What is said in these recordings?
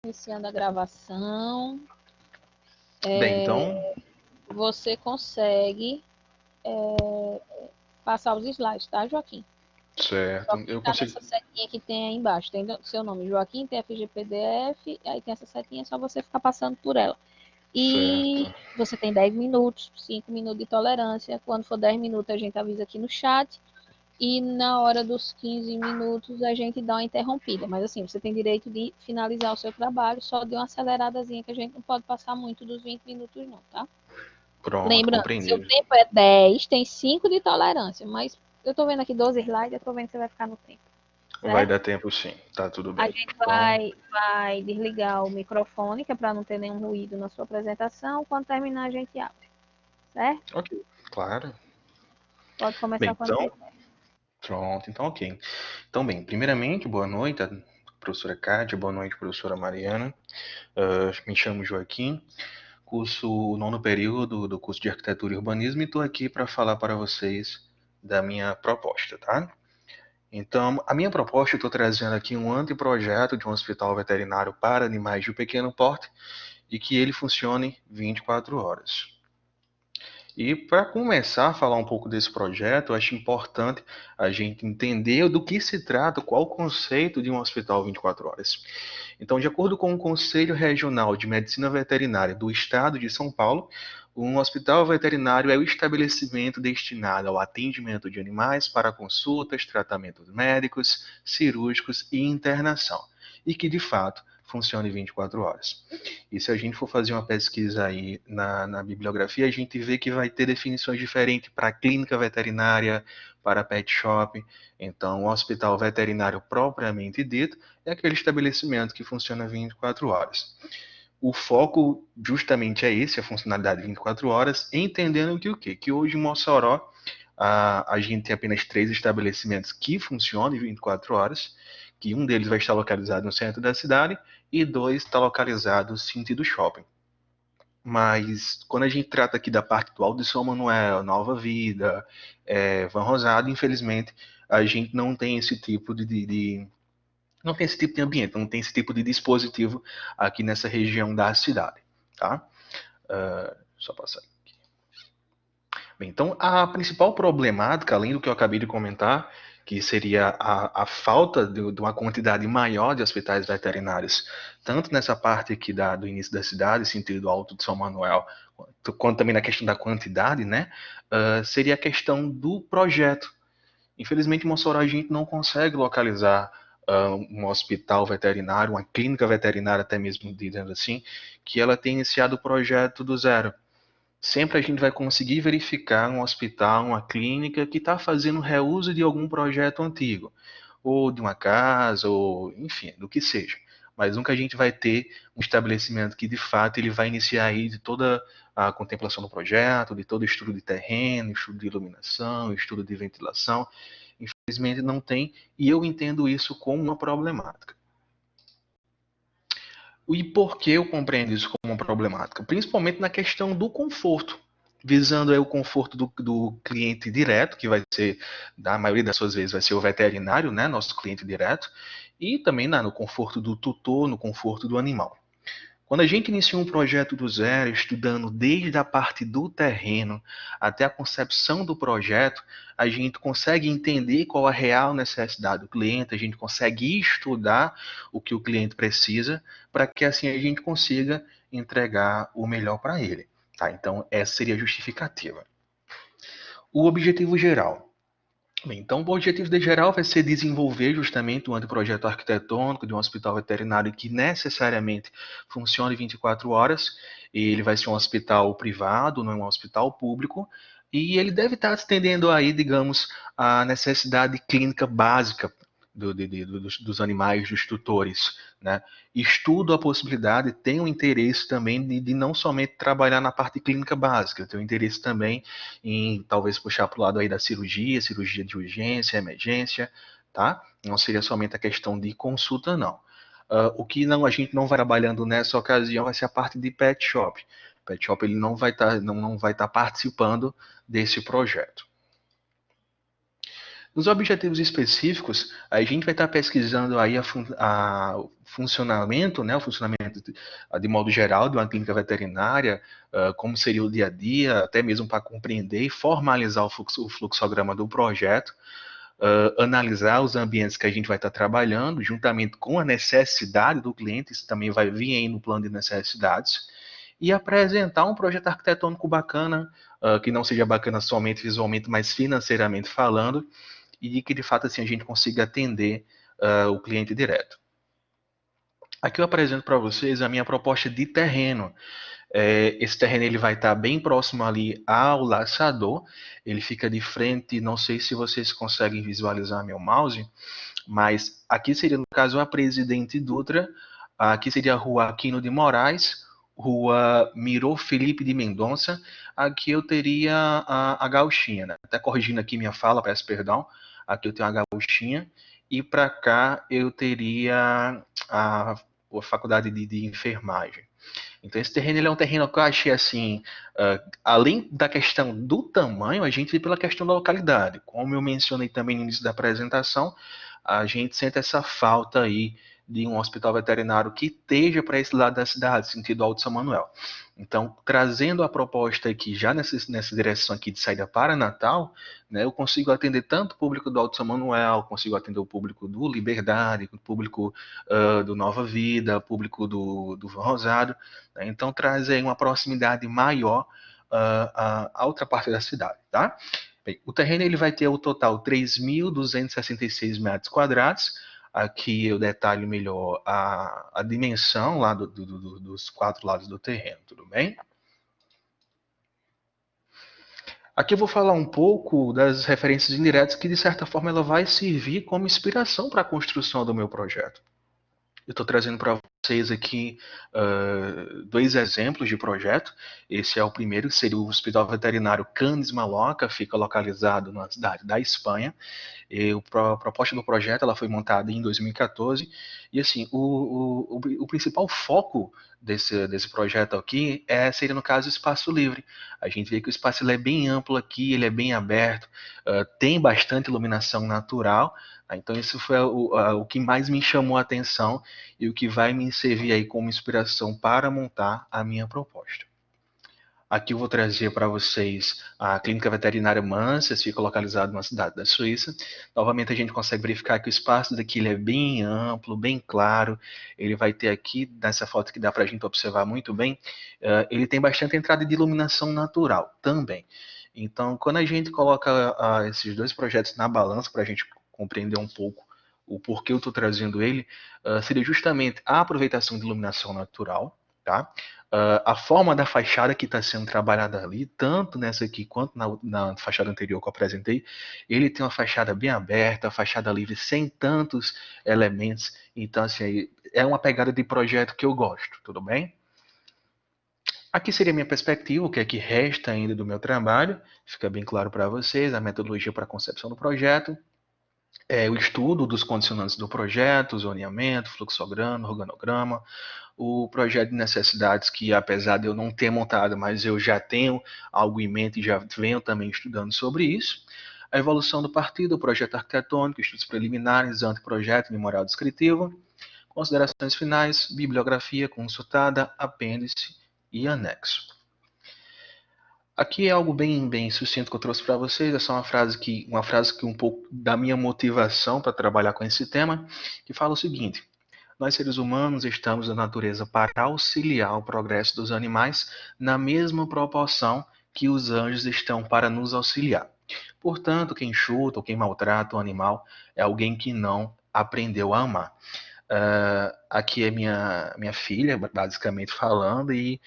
Iniciando a gravação. Bem, então, Você consegue passar os slides, tá, Joaquim? certo, Só eu clicar consigo. nessa setinha que tem aí embaixo. Tem seu nome, Joaquim, tem FGPDF, aí tem essa setinha, é só você ficar passando por ela. E Certo, você tem 10 minutos, 5 minutos de tolerância. Quando for 10 minutos, a gente avisa aqui no chat. E na hora dos 15 minutos, a gente dá uma interrompida. Mas assim, você tem direito de finalizar o seu trabalho, só de uma aceleradazinha, que a gente não pode passar muito dos 20 minutos, não, tá? pronto, Lembrando, seu compreendido. tempo é 10, tem 5 de tolerância, mas eu tô vendo aqui 12 slides, eu tô vendo que você vai ficar no tempo, Vai certo? dar tempo sim, tá tudo A bem. gente Então, vai desligar o microfone, que é para não ter nenhum ruído na sua apresentação. Quando terminar, a gente abre, certo? ok, claro. Pode Bem, começar quando então, quiser. pronto, então ok. Então, bem, primeiramente, boa noite, professora Kátia, boa noite, professora Mariana. Me chamo Joaquim, curso o nono período do curso de Arquitetura e Urbanismo e estou aqui para falar para vocês da minha proposta, tá? Então, a minha proposta, eu estou trazendo aqui um anteprojeto de um hospital veterinário para animais de pequeno porte e que ele funcione 24 horas. E para começar a falar um pouco desse projeto, eu acho importante a gente entender do que se trata, qual o conceito de um hospital 24 horas. Então, de acordo com o Conselho Regional de Medicina Veterinária do Estado de São Paulo, um hospital veterinário é o estabelecimento destinado ao atendimento de animais para consultas, tratamentos médicos, cirúrgicos e internação, e que de fato funcione 24 horas. E se a gente for fazer uma pesquisa aí na bibliografia, a gente vê que vai ter definições diferentes para clínica veterinária, para pet shop. Então, o hospital veterinário propriamente dito é aquele estabelecimento que funciona 24 horas. O foco justamente é esse, a funcionalidade 24 horas, entendendo que o quê? Que hoje em Mossoró a gente tem apenas 3 estabelecimentos que funcionam em 24 horas, que um deles vai estar localizado no centro da cidade e 2 está localizado no sentido shopping. Mas quando a gente trata aqui da parte do Alto de São Manuel, Nova Vida, Van Rosado, infelizmente a gente não tem esse tipo não tem esse tipo de ambiente, não tem esse tipo de dispositivo aqui nessa região da cidade, tá? Só passar aqui. Bem, então, a principal problemática, além do que eu acabei de comentar, que seria a falta de uma quantidade maior de hospitais veterinários, tanto nessa parte aqui do início da cidade, sentido Alto de São Manuel, quanto também na questão da quantidade, né? Seria a questão do projeto. Infelizmente, em Mossoró a gente não consegue localizar um hospital veterinário, uma clínica veterinária, até mesmo dizendo assim, que ela tenha iniciado o projeto do zero. Sempre a gente vai conseguir verificar um hospital, uma clínica que está fazendo reuso de algum projeto antigo, ou de uma casa, ou enfim, do que seja. Mas nunca a gente vai ter um estabelecimento que de fato ele vai iniciar aí de toda a contemplação do projeto, de todo o estudo de terreno, estudo de iluminação, estudo de ventilação. Infelizmente não tem, e eu entendo isso como uma problemática. E por que eu compreendo isso como uma problemática? Principalmente na questão do conforto, visando aí o conforto do cliente direto, que vai ser, na maioria das suas vezes, vai ser o veterinário, né, nosso cliente direto, e também no conforto do tutor, no conforto do animal. Quando a gente inicia um projeto do zero, estudando desde a parte do terreno até a concepção do projeto, a gente consegue entender qual a real necessidade do cliente, a gente consegue estudar o que o cliente precisa, para que assim a gente consiga entregar o melhor para ele. Tá? Então, essa seria a justificativa. O objetivo geral. Bem, então, o objetivo de geral vai ser desenvolver justamente um anteprojeto arquitetônico de um hospital veterinário que necessariamente funcione 24 horas. Ele vai ser um hospital privado, não é um hospital público, e ele deve estar atendendo aí, digamos, a necessidade clínica básica dos animais, dos tutores, né? Estudo a possibilidade, tenho interesse também de não somente trabalhar na parte clínica básica, eu tenho interesse também em talvez puxar para o lado aí da cirurgia, cirurgia de urgência, emergência, tá? Não seria somente a questão de consulta, não. O que não a gente não vai trabalhando nessa ocasião vai ser a parte de pet shop. Pet shop ele não vai estar participando desse projeto. Nos objetivos específicos, a gente vai estar pesquisando aí o funcionamento, né, o funcionamento de modo geral de uma clínica veterinária, como seria o dia a dia, até mesmo para compreender e formalizar o fluxograma do projeto, analisar os ambientes que a gente vai estar trabalhando, juntamente com a necessidade do cliente, isso também vai vir aí no plano de necessidades, e apresentar um projeto arquitetônico bacana, que não seja bacana somente visualmente, mas financeiramente falando, e que de fato assim a gente consiga atender o cliente direto. Aqui eu apresento para vocês a minha proposta de terreno. Esse terreno ele vai estar bem próximo ali ao laçador, ele fica de frente, não sei se vocês conseguem visualizar meu mouse, mas aqui seria no caso a Presidente Dutra, aqui seria a rua Aquino de Moraes, rua Mirô Felipe de Mendonça, aqui eu teria a Gauchinha, né? Até corrigindo aqui minha fala, peço perdão, aqui eu tenho a Gauchinha, e para cá eu teria a Faculdade de Enfermagem. Então esse terreno ele é um terreno que eu achei assim, além da questão do tamanho, a gente vê pela questão da localidade. Como eu mencionei também no início da apresentação, a gente sente essa falta aí de um hospital veterinário que esteja para esse lado da cidade, sentido Alto São Manuel. Então, trazendo a proposta aqui, já nessa direção aqui de saída para Natal, né, eu consigo atender tanto o público do Alto São Manuel, consigo atender o público do Liberdade, o público do Nova Vida, o público do Rosado, né, então traz aí uma proximidade maior à outra parte da cidade, tá? Bem, o terreno ele vai ter o total 3.266 metros quadrados. Aqui eu detalho melhor a dimensão lá dos 4 lados do terreno, tudo bem? Aqui eu vou falar um pouco das referências indiretas que, de certa forma, ela vai servir como inspiração para a construção do meu projeto. Eu estou trazendo para vocês aqui 2 exemplos de projeto. Esse é o primeiro, que seria o Hospital Veterinário Canis Maloca, fica localizado na cidade da Espanha. A proposta do projeto ela foi montada em 2014 e assim o principal foco desse projeto aqui seria no caso o espaço livre. A gente vê que o espaço ele é bem amplo aqui, ele é bem aberto, tem bastante iluminação natural. Então isso foi o que mais me chamou a atenção e o que vai me servir aí como inspiração para montar a minha proposta. Aqui eu vou trazer para vocês a Clínica Veterinária Manses, fica localizada numa cidade da Suíça. Novamente a gente consegue verificar que o espaço daqui ele é bem amplo, bem claro. Ele vai ter aqui, nessa foto que dá para a gente observar muito bem, ele tem bastante entrada de iluminação natural também. Então, quando a gente coloca esses 2 projetos na balança para a gente compreender um pouco o porquê eu estou trazendo ele, seria justamente a aproveitação de iluminação natural, tá? A forma da fachada que está sendo trabalhada ali, tanto nessa aqui quanto na fachada anterior que eu apresentei, ele tem uma fachada bem aberta, fachada livre, sem tantos elementos. Então, assim, é uma pegada de projeto que eu gosto, tudo bem? Aqui seria a minha perspectiva, o que é que resta ainda do meu trabalho, fica bem claro para vocês, a metodologia para a concepção do projeto, o estudo dos condicionantes do projeto, zoneamento, fluxograma, organograma, o projeto de necessidades que, apesar de eu não ter montado, mas eu já tenho algo em mente e já venho também estudando sobre isso. A evolução do partido, o projeto arquitetônico, estudos preliminares, anteprojeto, memorial descritivo, considerações finais, bibliografia consultada, apêndice e anexo. Aqui é algo bem sucinto que eu trouxe para vocês, é só uma frase que um pouco da minha motivação para trabalhar com esse tema, que fala o seguinte: nós seres humanos estamos na natureza para auxiliar o progresso dos animais na mesma proporção que os anjos estão para nos auxiliar. Portanto, quem chuta ou quem maltrata o animal é alguém que não aprendeu a amar. Aqui é minha filha, basicamente falando, e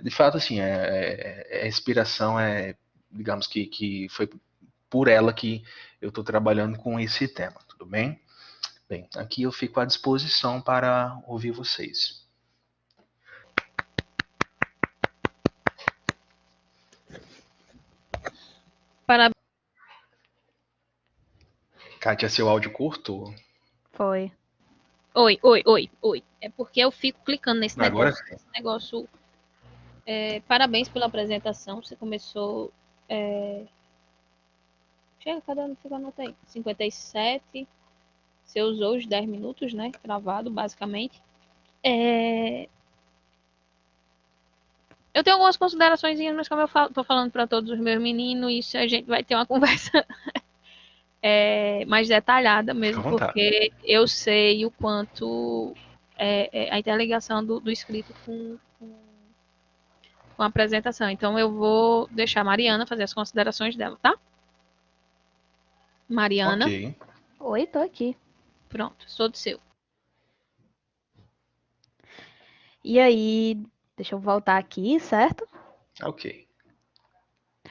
de fato, assim, a inspiração digamos que foi por ela que eu estou trabalhando com esse tema, tudo bem? Bem, aqui eu fico à disposição para ouvir vocês. Parabéns. Kátia, seu áudio curto? Foi. Oi. É porque eu fico clicando nesse Agora negócio. sim. Esse negócio. Parabéns pela apresentação. Você começou Chega, cadê a nota aí? 57. Você usou os 10 minutos, né? Travado, basicamente. Eu tenho algumas considerações, mas como eu tô falando para todos os meus meninos, isso a gente vai ter uma conversa mais detalhada Fica à mesmo, vontade. porque eu sei o quanto a interligação do escrito com a apresentação. Então eu vou deixar a Mariana fazer as considerações dela, tá? Ok, Mariana, Oi, tô aqui. pronto, sou do seu. E aí, deixa eu voltar aqui, certo? ok.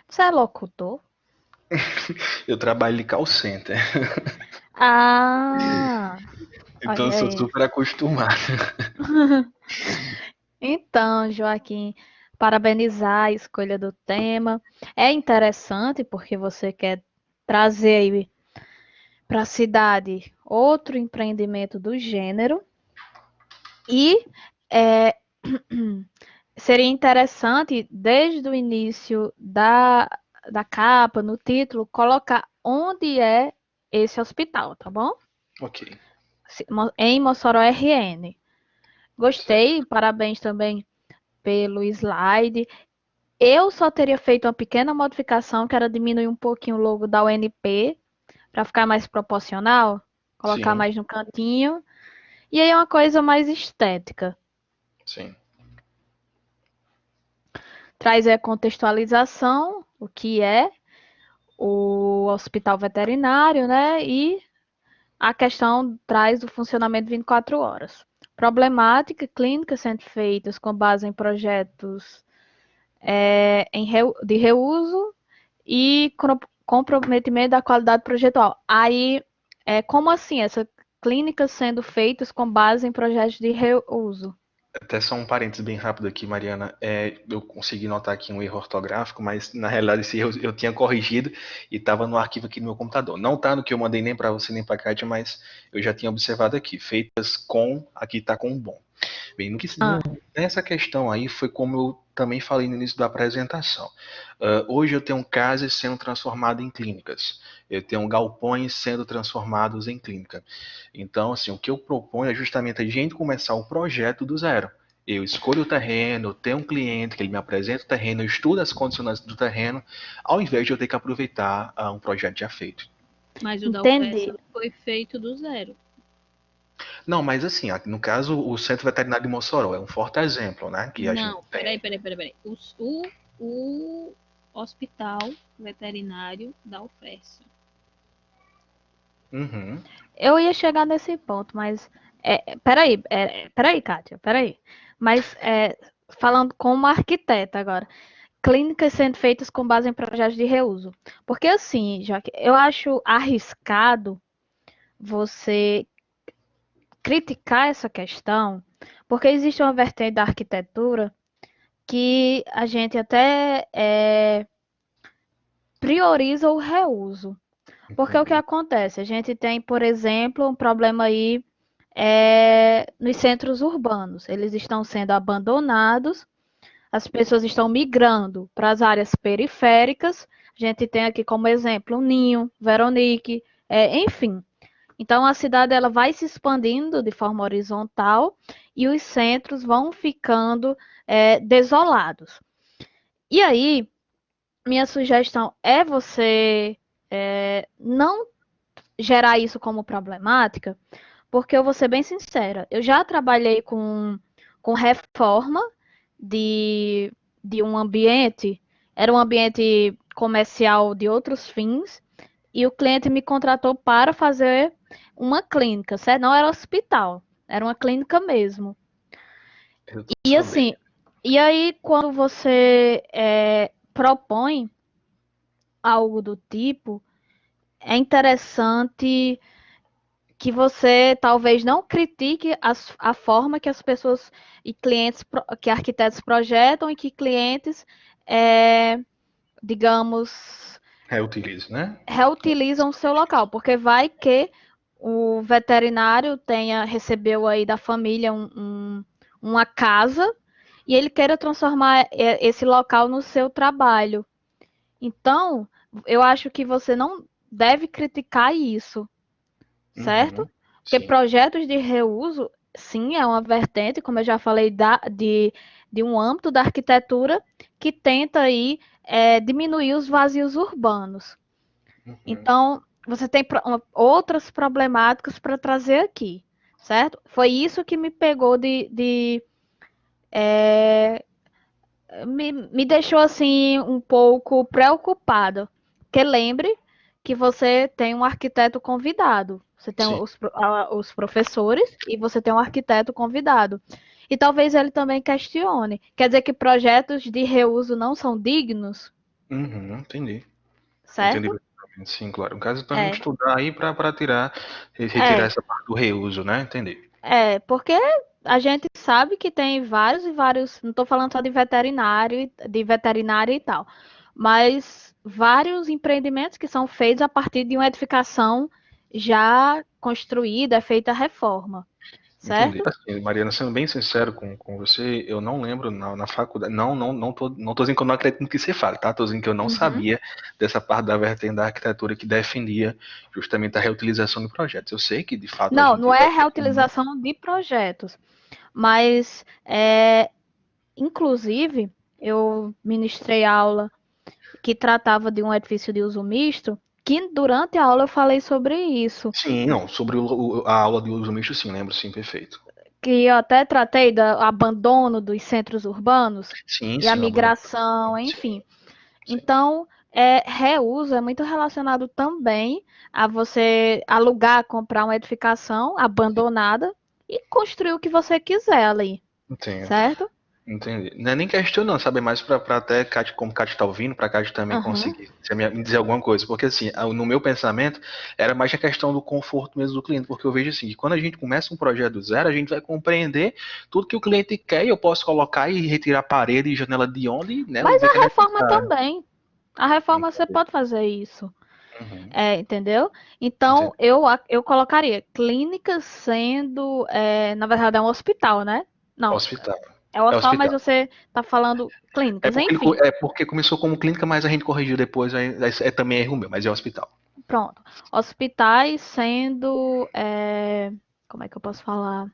Você é locutor? Eu trabalho em call center, Ah, então eu olha sou aí. super acostumado. Então, Joaquim, parabenizar a escolha do tema. É interessante porque você quer trazer aí para a cidade outro empreendimento do gênero e é, seria interessante, desde o início da capa, no título, colocar onde é esse hospital, tá bom? Ok, Em Mossoró RN. certo. Gostei, parabéns também pelo slide. Eu só teria feito uma pequena modificação, que era diminuir um pouquinho o logo da UNP, para ficar mais proporcional, colocar Sim, mais no cantinho. E aí é uma coisa mais estética. sim. Traz a contextualização, o que é o hospital veterinário, né? E a questão traz o funcionamento 24 horas. Problemática clínica sendo feitas com base em projetos de reuso e comprometimento da qualidade projetual. Aí, como assim? Essa clínica sendo feitas com base em projetos de reuso? Até só um parênteses bem rápido aqui, Mariana. Eu consegui notar aqui um erro ortográfico, mas na realidade esse erro eu tinha corrigido e estava no arquivo aqui no meu computador. Não está no que eu mandei nem para você nem para a Kátia, mas eu já tinha observado aqui. Feitas com, aqui está com bom. Bem, Ah, nessa questão aí foi como eu também falei no início da apresentação. Hoje eu tenho casas sendo transformadas em clínicas. Eu tenho galpões sendo transformados em clínica. Então, assim, o que eu proponho é justamente a gente começar o projeto do zero. Eu escolho o terreno, tenho um cliente que ele me apresenta o terreno, eu estudo as condições do terreno, ao invés de eu ter que aproveitar um projeto já feito. Mas o da entendi. UFES foi feito do zero. Não, mas assim, no caso, o Centro Veterinário de Mossoró é um forte exemplo, né? Que a gente Não, tem. peraí. O hospital veterinário da UFES. Uhum. Eu ia chegar nesse ponto, mas peraí, Kátia, peraí. Mas falando como arquiteta agora, clínicas sendo feitas com base em projetos de reuso. Porque assim, já que eu acho arriscado você criticar essa questão, porque existe uma vertente da arquitetura que a gente até prioriza o reuso. Porque o que Entendi. acontece? A gente tem, por exemplo, um problema aí nos centros urbanos. Eles estão sendo abandonados, as pessoas estão migrando para as áreas periféricas. A gente tem aqui como exemplo o Ninho, Veronique, enfim. Então a cidade ela vai se expandindo de forma horizontal e os centros vão ficando desolados. E aí, minha sugestão é você não gerar isso como problemática, porque eu vou ser bem sincera, eu já trabalhei com reforma de, de um ambiente, era um ambiente comercial de outros fins, e o cliente me contratou para fazer uma clínica, certo? Não era hospital, era uma clínica mesmo. Eu tô E assim, sabendo. e aí quando você propõe algo do tipo, é interessante que você talvez não critique a forma que as pessoas e clientes, que arquitetos projetam e que clientes, digamos, Reutilizo, né? reutilizam o seu local, porque vai que o veterinário recebeu aí da família uma casa e ele queira transformar esse local no seu trabalho. Então, eu acho que você deve criticar isso, certo? Uhum. Porque Sim. projetos de reuso, sim, é uma vertente, como eu já falei, de um âmbito da arquitetura que tenta aí diminuir os vazios urbanos. Uhum. Então, você tem outras problemáticas para trazer aqui, certo? Foi isso que me pegou me deixou assim um pouco preocupada. Porque lembre que você tem um arquiteto convidado. Você tem Sim. os professores e você tem um arquiteto convidado. E talvez ele também questione. Quer dizer que projetos de reuso não são dignos, Uhum. Entendi. Entendi certo? perfeitamente. Sim, claro. No caso, então a gente É, estudar aí para retirar é, essa parte do reuso, né? Entendi. porque a gente sabe que tem vários e vários, não estou falando só de veterinário, de veterinária e tal, mas vários empreendimentos que são feitos a partir de uma edificação já construída, feita a reforma, Entendi. certo? Assim, Mariana, sendo bem sincero com você, eu não lembro na faculdade. Não tô dizendo que eu não acredito no que você fala, tá? Tô dizendo que eu não Uhum. sabia dessa parte da vertente da arquitetura que defendia justamente a reutilização de projetos. Eu sei que, de fato, a Não, não gente é é comum. reutilização de projetos, mas inclusive eu ministrei aula que tratava de um edifício de uso misto, que durante a aula eu falei sobre isso, Sim, não. Sobre a aula de uso misto, sim, lembro, sim, perfeito. que eu até tratei do abandono dos centros urbanos Sim, e a sim, uma banda. migração, Sim, enfim. sim. Então, reuso é muito relacionado também a você alugar, comprar uma edificação abandonada e construir o que você quiser ali, Entendo. certo? Entendi. Não é nem questão não, sabe? Mais pra até Kátia, como Kátia tá ouvindo, pra Kátia também Aham. conseguir me dizer alguma coisa. Porque assim, no meu pensamento, era mais a questão do conforto mesmo do cliente. Porque eu vejo assim, que quando a gente começa um projeto do zero, a gente vai compreender tudo que o cliente quer e eu posso colocar e retirar parede e janela de onde, né, eu Mas ver que é a reforma necessário. também. A reforma você Entendi. pode fazer isso. Uhum. Entendeu? Então, Entendi. eu colocaria clínicas sendo, na verdade, é um hospital, né? Não, Hospital. é um É hospital, mas hospital. você está falando É clínicas, porque, enfim. é porque começou como clínica, mas a gente corrigiu depois, é também erro meu, mas é hospital. Pronto. Hospitais sendo, como é que eu posso falar?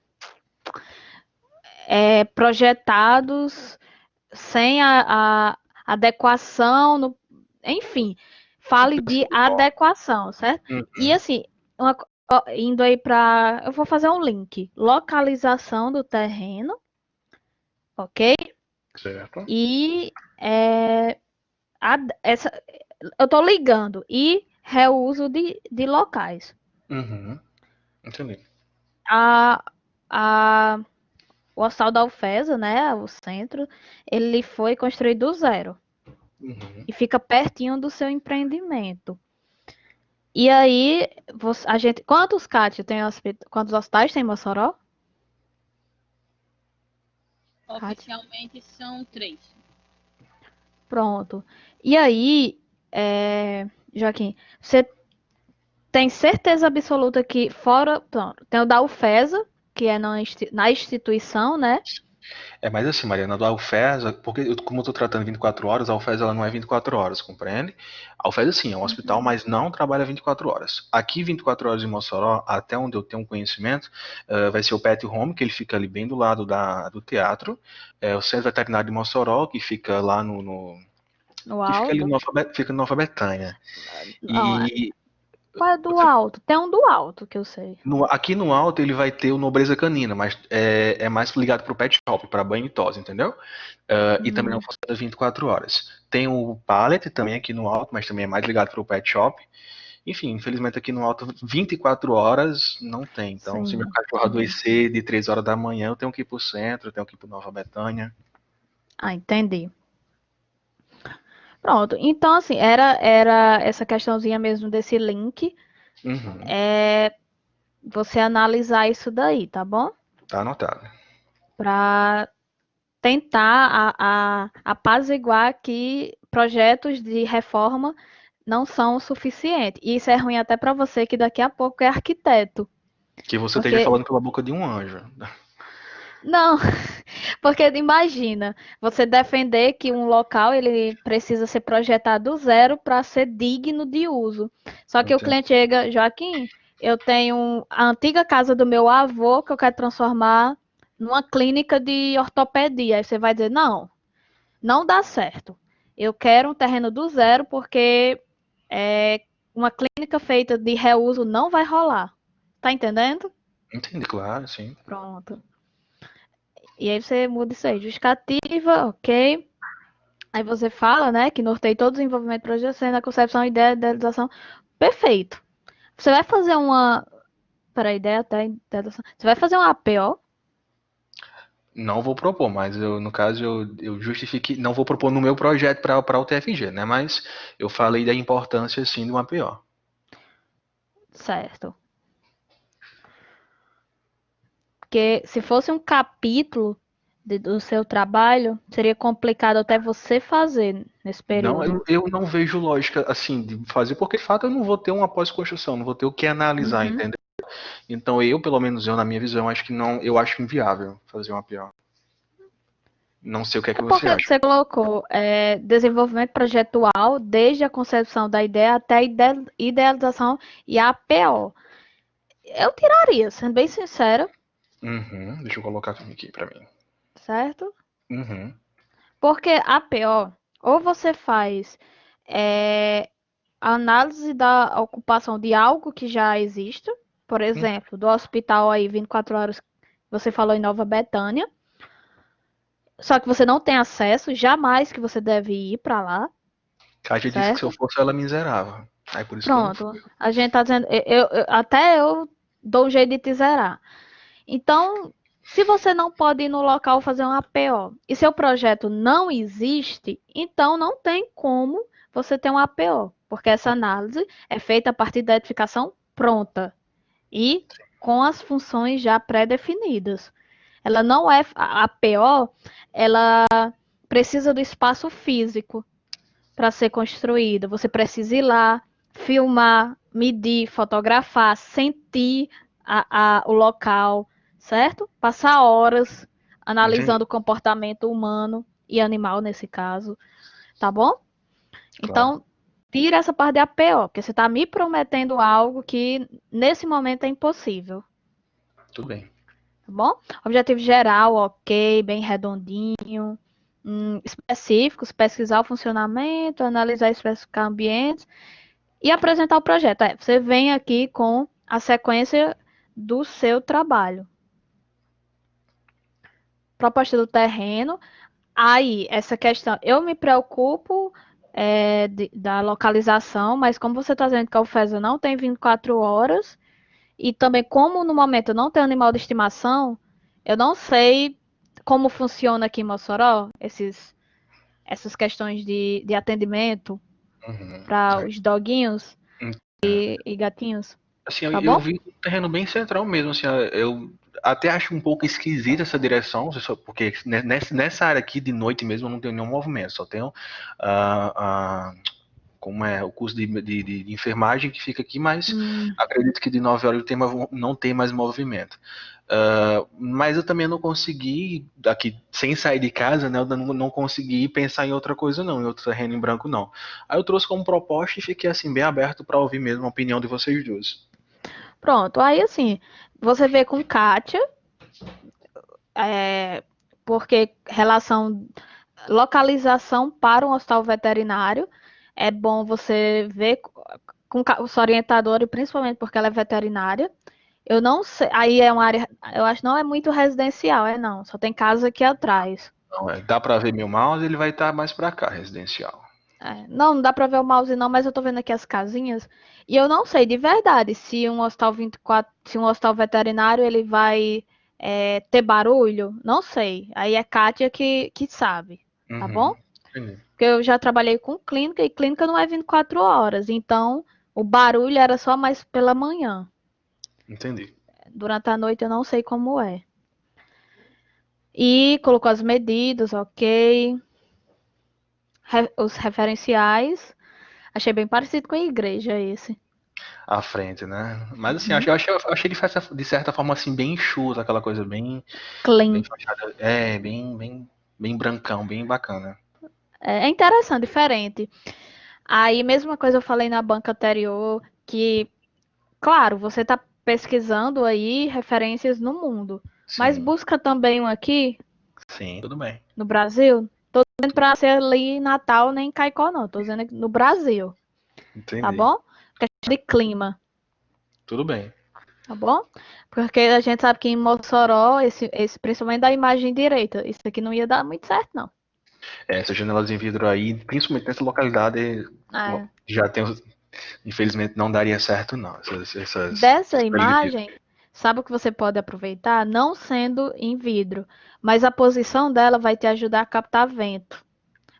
Projetados sem a adequação, enfim, fale de adequação, certo? E Uhum. assim, indo aí para, eu vou fazer um link, localização do terreno, ok? Certo. E essa, eu estou ligando e reuso de locais. Uhum. Entendi. A, a, o Hospital da Alfesa, né, o centro, ele foi construído do zero Uhum. e fica pertinho do seu empreendimento. E aí, a gente. Quantos CAT tem quantos hospitais tem em Mossoró? CAT? Oficialmente são 3. Pronto. E aí, Joaquim, você tem certeza absoluta que fora. Pronto, tem o da UFESA, que é na instituição, né? É, mas assim, Mariana, do Alfesa, porque como eu estou tratando 24 horas, a Alfesa ela não é 24 horas, compreende? A Alfesa sim, é um hospital, mas não trabalha 24 horas. Aqui, 24 horas em Mossoró, até onde eu tenho conhecimento, vai ser o Pet Home, que ele fica ali bem do lado do teatro. É o Centro Veterinário de Mossoró, que fica lá No que fica ali alto. Fica em Nova Betânia. Não, E qual é do alto? Tem um do alto que eu sei. aqui no alto ele vai ter o Nobreza Canina, mas é mais ligado pro pet shop, para banho e tosa, entendeu? E também não Hum, funciona 24 horas. Tem o Pallet também aqui no alto, mas também é mais ligado pro pet shop. Enfim, infelizmente aqui no alto 24 horas não tem. Então, se meu sim, cachorro entendi. adoecer de 3 horas da manhã, eu tenho que ir pro centro, eu tenho que ir pro Nova Betânia. Ah, entendi. Pronto. Então, assim, era essa questãozinha mesmo desse link. Uhum, Você analisar isso daí, tá bom? tá anotado. Para tentar apaziguar que projetos de reforma não são o suficiente. E isso é ruim até para você que daqui a pouco é arquiteto, Que você esteja porque falando pela boca de um anjo. Não, porque imagina, você defender que um local ele precisa ser projetado do zero para ser digno de uso. Só que o Entende? cliente chega, Joaquim, eu tenho a antiga casa do meu avô que eu quero transformar numa clínica de ortopedia. Aí você vai dizer, não, não dá certo. Eu quero um terreno do zero porque uma clínica feita de reuso não vai rolar. Tá entendendo? Entendi, claro, sim. Pronto. E aí você muda isso aí, justificativa, ok. Aí você fala, né, que norteia todo o desenvolvimento do projeto, sendo a concepção, ideia, idealização. Perfeito. Você vai fazer uma. Para a ideia até idealização. Você vai fazer uma APO? Não vou propor, mas eu, no caso, eu justifiquei. Não vou propor no meu projeto para o TFG, né? Mas eu falei da importância, sim, de uma APO. Certo. Porque se fosse um capítulo do seu trabalho, seria complicado até você fazer nesse Não, período. eu não vejo lógica, assim, de fazer, porque de fato eu não vou ter uma pós-construção, não vou ter o que analisar, Uhum. entendeu? Então eu, pelo menos eu, na minha visão, acho que não, eu acho inviável fazer uma APO. Não sei o que é que É você porque acha. você colocou desenvolvimento projetual, desde a concepção da ideia até a idealização e a APO. Eu tiraria, sendo bem sincera, Uhum, deixa eu colocar aqui pra mim. certo? Uhum, Porque a APO, ou você faz a análise da ocupação de algo que já existe, por uhum. exemplo, do hospital aí 24 horas, você falou em Nova Betânia, só que você não tem acesso, jamais que você deve ir para lá, Kátia disse que se eu certo? fosse ela me miserável. Aí por isso que eu não Pronto, fui. a gente tá dizendo, até eu dou um jeito de te zerar. Então, se você não pode ir no local fazer um APO e seu projeto não existe, então não tem como você ter um APO, porque essa análise é feita a partir da edificação pronta e com as funções já pré-definidas. Ela não é a APO, ela precisa do espaço físico para ser construída. Você precisa ir lá, filmar, medir, fotografar, sentir o local, certo? Passar horas Entendi, analisando o comportamento humano e animal nesse caso, tá bom? claro. Então, tira essa parte de APO, porque você está me prometendo algo que nesse momento é impossível, Tudo bem. tá bom? Objetivo geral, ok, bem redondinho. Específicos, pesquisar o funcionamento, analisar e especificar ambientes e apresentar o projeto. Você vem aqui com a sequência do seu trabalho. Proposta do terreno. Aí, essa questão, eu me preocupo da localização, mas como você está dizendo que a UFESA não tem 24 horas, e também como no momento eu não tenho animal de estimação, eu não sei como funciona aqui em Mossoró, essas questões de atendimento Uhum. para os doguinhos É. e gatinhos, Assim, tá eu bom? vi um terreno bem central mesmo, assim, eu até acho um pouco esquisita essa direção, porque nessa área aqui de noite mesmo eu não tenho nenhum movimento, só tenho como é o curso de enfermagem que fica aqui, mas Hum, acredito que de 9 horas não tem mais movimento. Mas eu também não consegui, aqui sem sair de casa, né, eu não consegui pensar em outra coisa não, em outro terreno em branco não. Aí eu trouxe como proposta e fiquei assim bem aberto para ouvir mesmo a opinião de vocês dois. pronto, aí assim, você vê com Kátia, é, porque localização para um hospital veterinário, é bom você ver com o sua orientadora, principalmente porque ela é veterinária. Eu não sei, aí é uma área, eu acho que não é muito residencial, não, só tem casa aqui atrás. Então, dá para ver meu mouse, ele vai estar mais para cá, residencial. Não dá pra ver o mouse não, mas eu tô vendo aqui as casinhas e eu não sei de verdade se um hospital 24, se um hospital veterinário ele vai ter barulho, não sei. Aí é Kátia que sabe, tá bom? Uhum, entendi. Porque eu já trabalhei com clínica e clínica não é 24 horas, então o barulho era só mais pela manhã. Entendi. Durante a noite eu não sei como é. E colocou as medidas, ok. Os referenciais. Achei bem parecido com a igreja esse. à frente, né? Mas assim, Uhum. eu achei de certa forma assim, bem enxuto, aquela coisa bem Clean. fachada. Bem brancão, bem bacana. É interessante, diferente. Aí, mesma coisa eu falei na banca anterior, que, claro, você está pesquisando aí referências no mundo, mas Sim, busca também um aqui sim, tudo bem. no Brasil. Tô dizendo para ser ali em Natal nem em Caicó, não. Tô dizendo aqui no Brasil, tá Entendi. bom? Questão de clima, Tudo bem. tá bom? Porque a gente sabe que em Mossoró, principalmente da imagem direita, isso aqui não ia dar muito certo, não. Essas janelas em vidro aí, principalmente nessa localidade, É. já tem, infelizmente não daria certo não, Dessa essas panelas de vidro. imagem, sabe o que você pode aproveitar? Não sendo em vidro, mas a posição dela vai te ajudar a captar vento.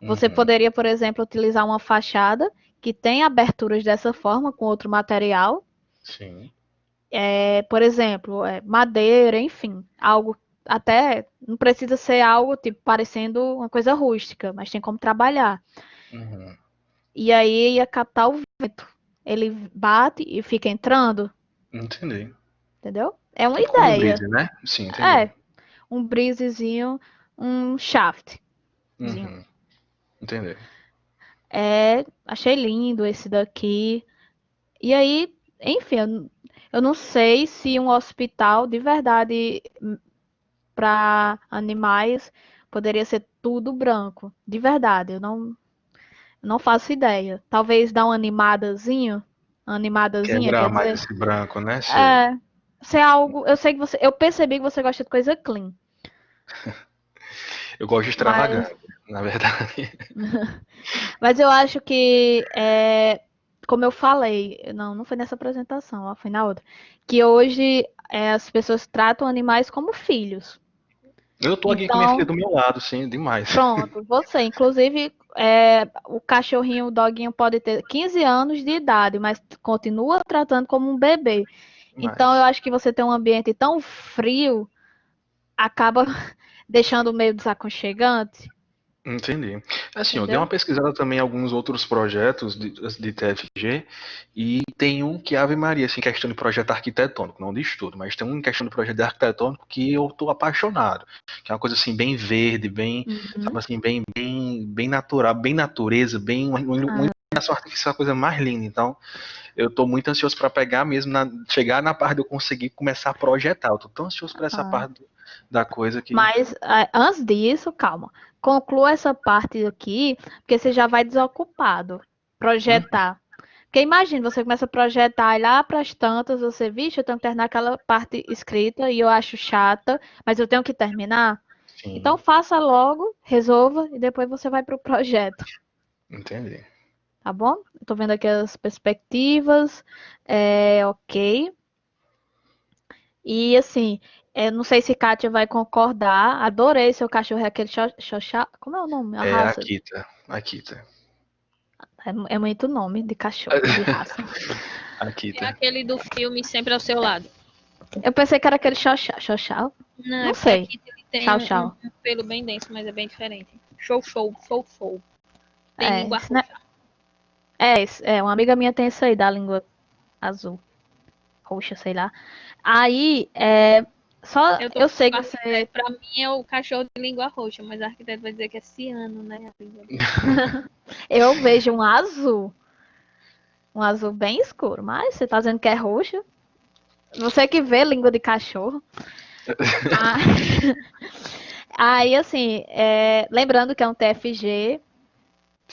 Você Uhum, poderia, por exemplo, utilizar uma fachada que tem aberturas dessa forma com outro material, sim, por exemplo, madeira, enfim, algo até não precisa ser algo tipo parecendo uma coisa rústica, mas tem como trabalhar. uhum. E aí ia captar o vento. Ele bate e fica entrando, Entendi. entendeu? É uma Tipo como um ideia. brise, né? Sim, entendi. É, um brisezinho, um shaftzinho. Uhum, entendi. Achei lindo esse daqui. E aí, enfim, eu não sei se um hospital de verdade para animais poderia ser tudo branco. De verdade, eu não faço ideia. Talvez dar uma animadazinha, Quebrar quer mais dizer, esse branco, né? Sei. é, ser algo, eu sei que eu percebi que você gosta de coisa clean, Eu gosto de mas extravagância, na verdade. Mas eu acho que, como eu falei, não foi nessa apresentação, ó, foi na outra, que hoje as pessoas tratam animais como filhos. Eu tô aqui com minha filha Então, do meu lado, sim, demais. pronto, você, inclusive, o cachorrinho, o doguinho pode ter 15 anos de idade, mas continua tratando como um bebê. Então, eu Demais. acho que você tem um ambiente tão frio, acaba deixando meio desaconchegante, Entendi. Assim, eu dei uma entendeu? pesquisada também em alguns outros projetos de TFG e tem um que Ave Maria, assim, questão de projeto arquitetônico, não de estudo, mas tem um em questão de projeto arquitetônico que eu tô apaixonado, que é uma coisa assim bem verde, bem, Uhum. sabe assim, bem natural, bem natureza, bem uma Ah, iluminação artificial, a coisa mais linda. Então, eu tô muito ansioso para pegar mesmo, chegar na parte de eu conseguir começar a projetar. Eu tô tão ansioso para essa ah. parte da coisa que. Mas antes disso, calma. Conclua essa parte aqui, porque você já vai desocupado. Hum, Projetar. Porque imagina, você começa a projetar e lá para as tantas, você, vixe, eu tenho que terminar aquela parte escrita e eu acho chata, mas eu tenho que terminar. Então sim, faça logo, resolva e depois você vai para o projeto, entendi. tá bom? Estou vendo aqui as perspectivas, ok. E assim, não sei se Kátia vai concordar. Adorei seu cachorro, é aquele xoxá. Como é o nome? A É a raça? Akita. Akita. É muito nome de cachorro, de raça. É Akita. aquele do filme Sempre ao Seu Lado. Eu pensei que era aquele xoxá. Xoxá? Não, é Não porque sei. aqui ele tem Tchau, um tchau. pelo bem denso, mas é bem diferente. Show, show, show, show. Tem língua Isso, né? roxa. Uma amiga minha tem isso aí, da língua azul, roxa, sei lá. Aí, só Eu tô eu falando sei com que a você. arquiteto, pra mim é o cachorro de língua roxa, mas a arquiteto vai dizer que é ciano, né? A língua dele. Eu vejo um azul bem escuro, mas você tá dizendo que é roxo? Você que vê língua de cachorro. Ah, aí, assim, lembrando que é um TFG,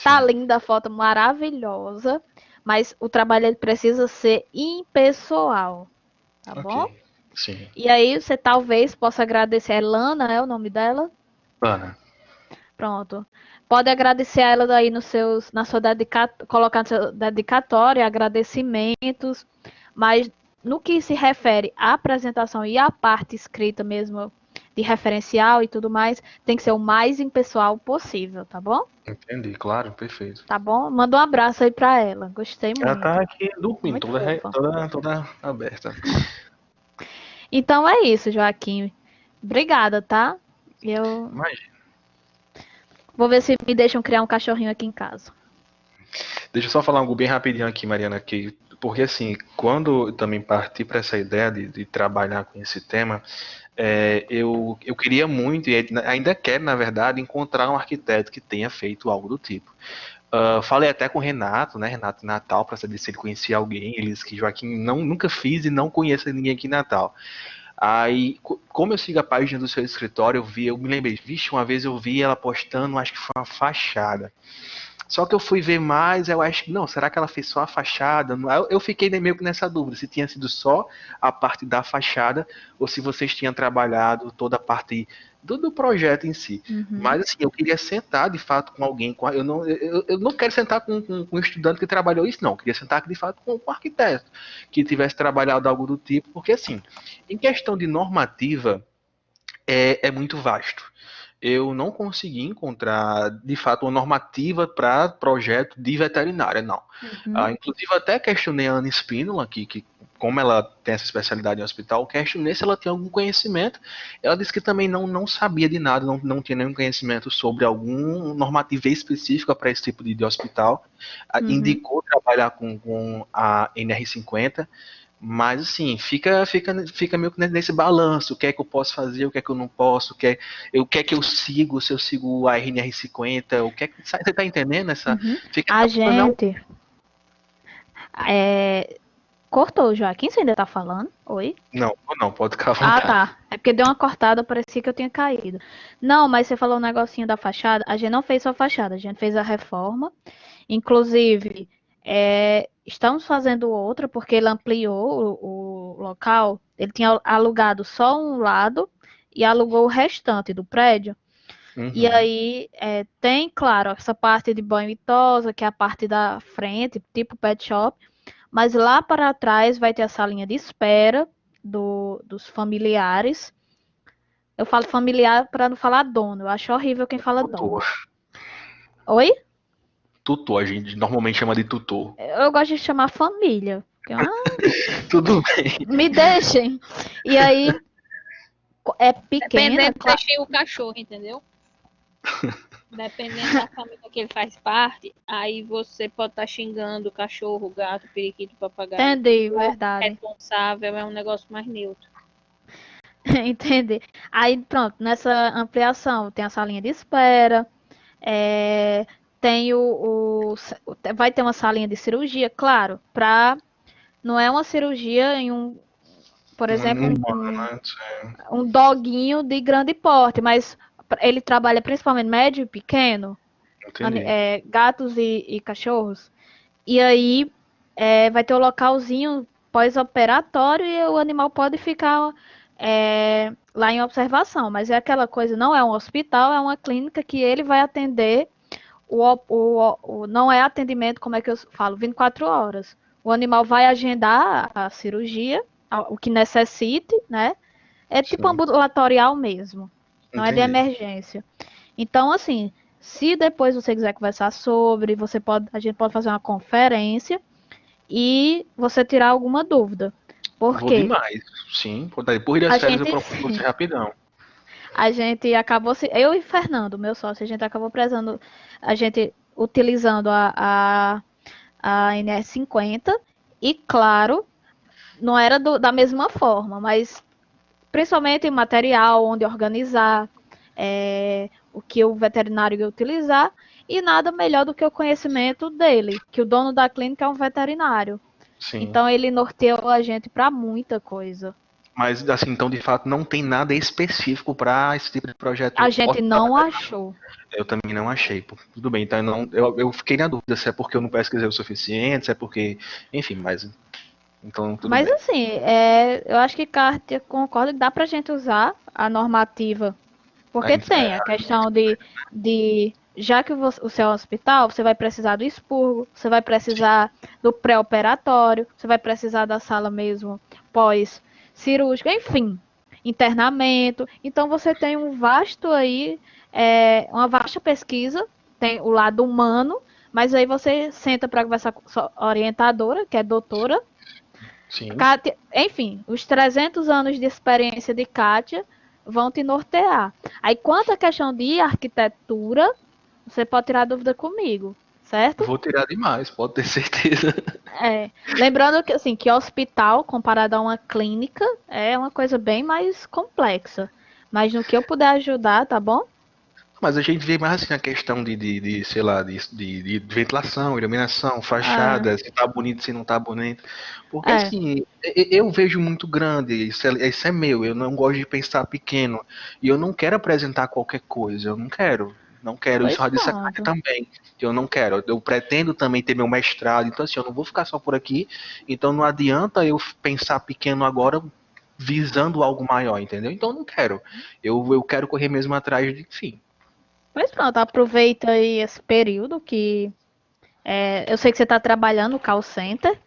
tá Sim. linda a foto, maravilhosa, mas o trabalho ele precisa ser impessoal, tá Ok. bom? Sim. E aí você talvez possa agradecer a Elana, é o nome dela? Ana. Pronto. Pode agradecer a ela daí na sua colocar na sua dedicatória, agradecimentos, mas no que se refere à apresentação e à parte escrita mesmo de referencial e tudo mais, tem que ser o mais impessoal possível, tá bom? Entendi, claro, perfeito. Tá bom? Manda um abraço aí pra ela. Gostei Ela tá muito. aqui dormindo, Muito fofa. toda aberta. Então é isso, Joaquim. Obrigada, tá? Eu Imagina. vou ver se me deixam criar um cachorrinho aqui em casa. Deixa eu só falar algo bem rapidinho aqui, Mariana, que Porque assim, quando eu também parti para essa ideia de trabalhar com esse tema, eu queria muito, e ainda quero, na verdade, encontrar um arquiteto que tenha feito algo do tipo. Falei até com o Renato, né, Renato Natal, para saber se ele conhecia alguém. Ele disse que Joaquim nunca fiz e não conheço ninguém aqui em Natal. Aí, como eu sigo a página do seu escritório, eu me lembrei, vixe, uma vez eu vi ela postando, acho que foi uma fachada. Só que eu fui ver mais, eu acho que, não, será que ela fez só a fachada? Eu fiquei meio que nessa dúvida, se tinha sido só a parte da fachada, ou se vocês tinham trabalhado toda a parte do projeto em si. Mas assim, eu queria sentar de fato com alguém, eu não quero sentar com um estudante que trabalhou isso, não. Eu queria sentar de fato com um arquiteto que tivesse trabalhado algo do tipo, porque assim, em questão de normativa, é muito vasto. Eu não consegui encontrar, de fato, uma normativa para projeto de veterinária, não. Inclusive, até questionei a Ana Espínola, que como ela tem essa especialidade em hospital, questionei se ela tinha algum conhecimento. Ela disse que também não sabia de nada, não tinha nenhum conhecimento sobre algum normativa específica para esse tipo de hospital. Indicou trabalhar com a NR50. Mas assim, fica meio que nesse balanço, o que é que eu posso fazer, o que é que eu não posso, o que é que eu sigo, se eu sigo a RNR50, o que é que. Você tá entendendo essa? A gente. Cortou, Joaquim, você ainda tá falando? Oi? Não, pode ficar à vontade. Ah, tá. É porque deu uma cortada, parecia que eu tinha caído. Não, mas você falou um negocinho da fachada. A gente não fez só a fachada, a gente fez a reforma. Inclusive, estamos fazendo outra, porque ele ampliou o local. Ele tinha alugado só um lado e alugou o restante do prédio. E aí tem, claro, essa parte de banho e tosa, que é a parte da frente, tipo pet shop. Mas lá para trás vai ter a salinha de espera dos familiares. Eu falo familiar para não falar dono. Eu acho horrível quem fala dono. Oi? Tutor, a gente normalmente chama de tutor. Eu gosto de chamar família. Tudo bem. Me deixem. E aí, é pequena. Dependendo, deixei o cachorro, entendeu? Dependendo da família que ele faz parte, aí você pode estar xingando o cachorro, o gato, o periquito, o papagaio. Entendi, verdade. Responsável é um negócio mais neutro. Entendi. Aí, pronto, nessa ampliação tem a salinha de espera, tem vai ter uma salinha de cirurgia, claro, não é uma cirurgia por exemplo, um doguinho de grande porte, mas ele trabalha principalmente médio e pequeno, gatos e cachorros. E aí vai ter o localzinho pós-operatório e o animal pode ficar lá em observação. Mas é aquela coisa, não é um hospital, é uma clínica que ele vai atender. Não é atendimento, como é que eu falo, 24 horas. O animal vai agendar a cirurgia, o que necessite, né? É tipo ambulatorial mesmo, não é de emergência. Então, assim, se depois você quiser conversar sobre, a gente pode fazer uma conferência e você tirar alguma dúvida. Por quê? Vou demais, sim. Depois das férias eu procuro você rapidão. A gente acabou, eu e Fernando, meu sócio, a gente acabou utilizando a NR50 e, claro, não era da mesma forma, mas principalmente em material, onde organizar, o que o veterinário ia utilizar, e nada melhor do que o conhecimento dele, que o dono da clínica é um veterinário. Sim. Então ele norteou a gente para muita coisa. Mas, assim, então, de fato, não tem nada específico para esse tipo de projeto? A gente não achou. Eu também não achei. Tudo bem, então eu fiquei na dúvida se é porque eu não pesquisei o suficiente, se é porque... Enfim, mas... Então, tudo bem. Assim, eu acho que Kátia concorda que dá pra gente usar a normativa. Porque tem a questão já que o seu hospital, você vai precisar do expurgo, você vai precisar do pré-operatório, você vai precisar da sala mesmo pós-cirúrgica, enfim, internamento. Então, você tem uma vasta pesquisa, tem o lado humano, mas aí você senta para conversar com a sua orientadora, que é doutora. Sim. Kátia, enfim, os 300 anos de experiência de Kátia vão te nortear. Aí, quanto à questão de arquitetura, você pode tirar dúvida comigo. certo? Vou tirar demais, pode ter certeza. Lembrando que assim, que hospital comparado a uma clínica é uma coisa bem mais complexa. Mas no que eu puder ajudar, tá bom? Mas a gente vê mais assim a questão sei lá, de ventilação, iluminação, É, fachada, se tá bonito, se não tá bonito. Porque é, assim, eu vejo muito grande, isso é meu, eu não gosto de pensar pequeno. E eu não quero apresentar qualquer coisa, eu não quero. Não quero, isso pois já disse a Kátia pronto. também, que eu não quero. Eu pretendo também ter meu mestrado, então assim, eu não vou ficar só por aqui, então não adianta eu pensar pequeno agora visando algo maior, entendeu? Então eu não quero. Eu quero correr mesmo atrás de, enfim. Pois pronto, aproveita aí esse período que eu sei que você está trabalhando no call center,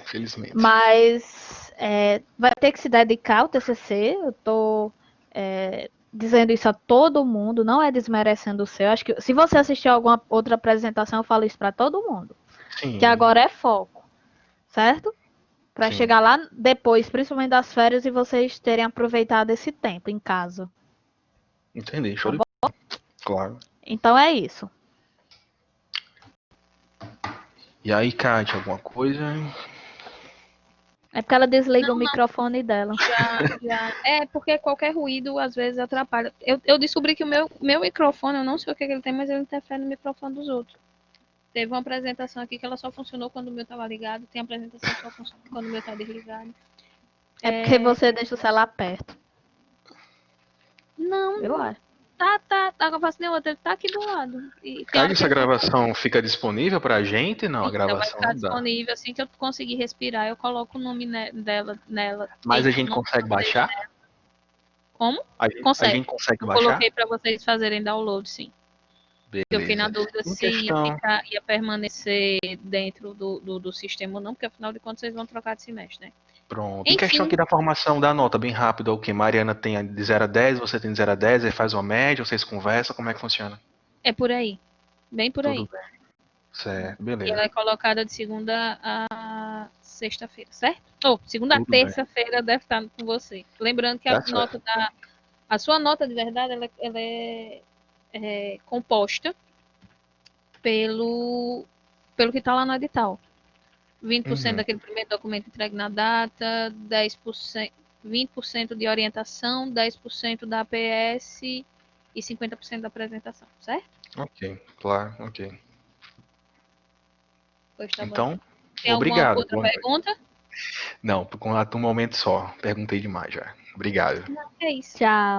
Infelizmente. mas vai ter que se dedicar ao TCC. Eu tô dizendo isso a todo mundo, não é desmerecendo o seu. Acho que se você assistir a alguma outra apresentação, eu falo isso para todo mundo, que Sim, agora é foco, certo? Para sim. chegar lá depois, principalmente das férias, e vocês terem aproveitado esse tempo em casa, Entendi, show tá de bom? bola. Claro. Então é isso. E aí, Kátia, alguma coisa? É porque ela desliga o Não, microfone dela. já. É, porque qualquer ruído às vezes atrapalha. Eu descobri que o meu microfone, eu não sei o que ele tem, mas ele interfere no microfone dos outros. Teve uma apresentação aqui que ela só funcionou quando o meu estava ligado, tem apresentação que só funciona quando o meu está desligado. É porque você deixa o celular perto. Eu Não, acho. tá, eu faço nem outra, ele tá aqui do lado. E tem hora Kátia, que essa ele não gravação fica disponível pra gente? Não, a fica, vai gravação ficar não dá. disponível assim que eu conseguir respirar, eu coloco o nome dela, nela. Mas a Eita, o gente nome consegue dele. baixar? Como? A Consegue. gente consegue Eu baixar? coloquei para vocês fazerem download, sim. Eu fiquei na Beleza. dúvida Em se questão. ia permanecer dentro do sistema ou não, porque afinal de contas vocês vão trocar de semestre, né? Pronto. Em questão Enfim, aqui da formação da nota, bem rápido, é o que? Mariana tem de 0 a 10, você tem de 0 a 10, aí faz uma média, vocês conversam, como é que funciona? é por aí. Bem por Tudo aí. bem. Certo, E beleza. ela é colocada de segunda a sexta-feira, certo? Ou segunda a Tudo bem. terça-feira deve estar com você. Lembrando que Tá certo. a sua nota de verdade, ela é composta pelo que está lá no edital. 20% Uhum. daquele primeiro documento entregue na data, 10%, 20% de orientação, 10% da APS e 50% da apresentação, certo? Ok, claro, ok. Pois tá bom Então, então. Tem alguma obrigado. outra Boa noite. pergunta? Não, por um momento só. Perguntei demais já. Obrigado. Não, é isso. Tchau.